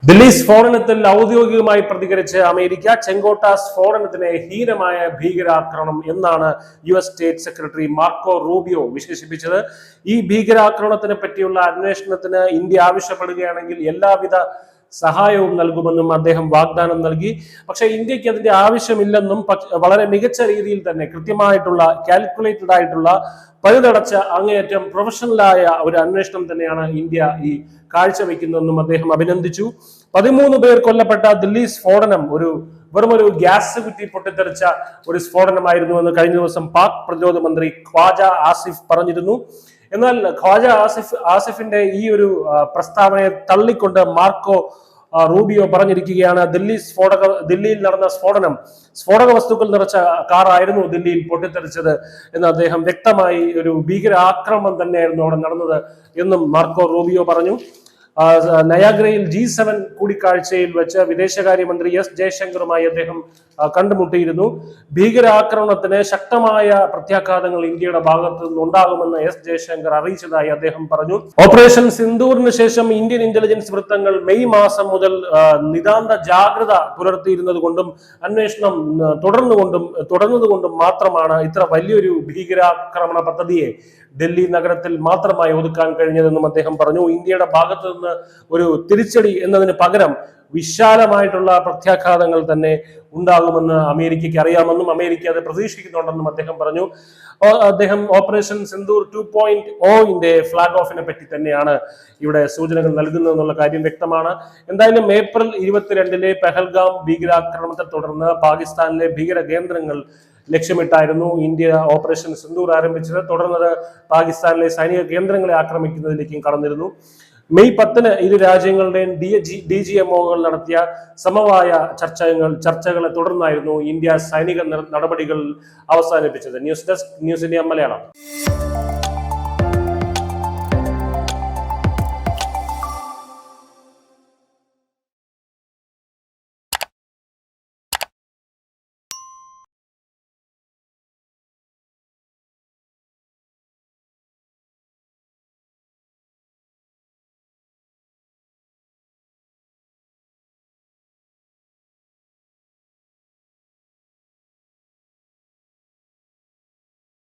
ദില്ലി സ്ഫോടനത്തിൽ ഔദ്യോഗികമായി പ്രതികരിച്ച് അമേരിക്ക ചെങ്കോട്ട സ്ഫോടനത്തിനെ ഹീനമായ ഭീകരാക്രമണം എന്നാണ് US state secretary Marco Rubio വിശേഷിപ്പിച്ചത്. ഈ ഭീകരാക്രമണത്തിനെ പറ്റിയുള്ള അന്വേഷണത്തിന് ഇന്ത്യ ആവശ്യപ്പെടുകയാണെങ്കിൽ എല്ലാവിധ സഹായവും നൽകുമെന്നും അദ്ദേഹം വാഗ്ദാനം നൽകി. പക്ഷെ ഇന്ത്യക്ക് അതിന്റെ ആവശ്യമില്ലെന്നും വളരെ മികച്ച രീതിയിൽ തന്നെ കൃത്യമായിട്ടുള്ള കാൽക്കുലേറ്റഡ് ആയിട്ടുള്ള പഴുതടച്ച അങ്ങേയറ്റം പ്രൊഫഷണലായ ഒരു അന്വേഷണം തന്നെയാണ് ഇന്ത്യ ഈ കാഴ്ചവെക്കുന്നതെന്നും അദ്ദേഹം അഭിനന്ദിച്ചു. 13 പേർ കൊല്ലപ്പെട്ട ദില്ലി സ്ഫോടനം വെറുമൊരു ഗ്യാസ് കുറ്റി പൊട്ടിത്തെറിച്ച ഒരു സ്ഫോടനമായിരുന്നുവെന്ന് കഴിഞ്ഞ ദിവസം പാക് പ്രതിരോധ മന്ത്രി ഖ്വാജ ആസിഫ് പറഞ്ഞിരുന്നു. എന്നാൽ ഖ്വാജ ആസിഫിന്റെ ഈ ഒരു പ്രസ്താവനയെ തള്ളിക്കൊണ്ട് മാർക്കോ റൂബിയോ പറഞ്ഞിരിക്കുകയാണ്, ദില്ലിയിൽ നടന്ന സ്ഫോടക വസ്തുക്കൾ നിറച്ച കാറായിരുന്നു ദില്ലിയിൽ പൊട്ടിത്തെറിച്ചത് എന്ന് അദ്ദേഹം വ്യക്തമായി ഒരു ഭീകരാക്രമണം തന്നെയായിരുന്നു അവിടെ നടന്നത് എന്നും മാർക്കോ റൂബിയോ പറഞ്ഞു. നയാഗ്രയിൽ G7 കൂടിക്കാഴ്ചയിൽ വെച്ച് വിദേശകാര്യമന്ത്രി S ജയശങ്കറുമായി അദ്ദേഹം കണ്ടുമുട്ടിയിരുന്നു. ഭീകരാക്രമണത്തിന് ശക്തമായ പ്രത്യാഘാതങ്ങൾ ഇന്ത്യയുടെ ഭാഗത്തു നിന്നുണ്ടാകുമെന്ന് S ജയശങ്കർ അറിയിച്ചതായി അദ്ദേഹം പറഞ്ഞു. ഓപ്പറേഷൻ സിന്ദൂറിന് ശേഷം ഇന്ത്യൻ ഇന്റലിജൻസ് വൃത്തങ്ങൾ മെയ് മാസം മുതൽ നിതാന്ത ജാഗ്രത പുലർത്തിയിരുന്നത് കൊണ്ടും അന്വേഷണം തുടർന്നതുകൊണ്ടും മാത്രമാണ് ഇത്ര വലിയൊരു ഭീകരാക്രമണ പദ്ധതിയെ ഡൽഹി നഗരത്തിൽ മാത്രമായി ഒതുക്കാൻ കഴിഞ്ഞതെന്നും അദ്ദേഹം പറഞ്ഞു. ഇന്ത്യയുടെ ഭാഗത്തു നിന്ന് ഒരു തിരിച്ചടി എന്നതിന് പകരം വിശാലമായിട്ടുള്ള പ്രത്യാഘാതങ്ങൾ തന്നെ ഉണ്ടാകുമെന്ന് അമേരിക്കയ്ക്ക് അറിയാമെന്നും അമേരിക്ക അത് പ്രതീക്ഷിക്കുന്നുണ്ടെന്നും അദ്ദേഹം പറഞ്ഞു. അദ്ദേഹം ഓപ്പറേഷൻ സിന്ദൂർ 2.0 ഫ്ലാഗ് ഓഫിനെ പറ്റി തന്നെയാണ് ഇവിടെ സൂചനകൾ നൽകുന്നതെന്നുള്ള കാര്യം വ്യക്തമാണ്. എന്തായാലും ഏപ്രിൽ 22 പെഹൽഗാം ഭീകരാക്രമണത്തെ തുടർന്ന് പാകിസ്ഥാനിലെ ഭീകര കേന്ദ്രങ്ങൾ ലക്ഷ്യമിട്ടായിരുന്നു ഇന്ത്യ ഓപ്പറേഷൻ സിന്ദൂർ ആരംഭിച്ചത്. തുടർന്നത് പാകിസ്ഥാനിലെ സൈനിക കേന്ദ്രങ്ങളെ ആക്രമിക്കുന്നതിലേക്കും കടന്നിരുന്നു. മെയ് 10 ഇരു രാജ്യങ്ങളുടെയും DGMOകൾ നടത്തിയ സമവായ ചർച്ചകളെ തുടർന്നായിരുന്നു ഇന്ത്യ സൈനിക നടപടികൾ അവസാനിപ്പിച്ചത്. News desk news India Malayalam.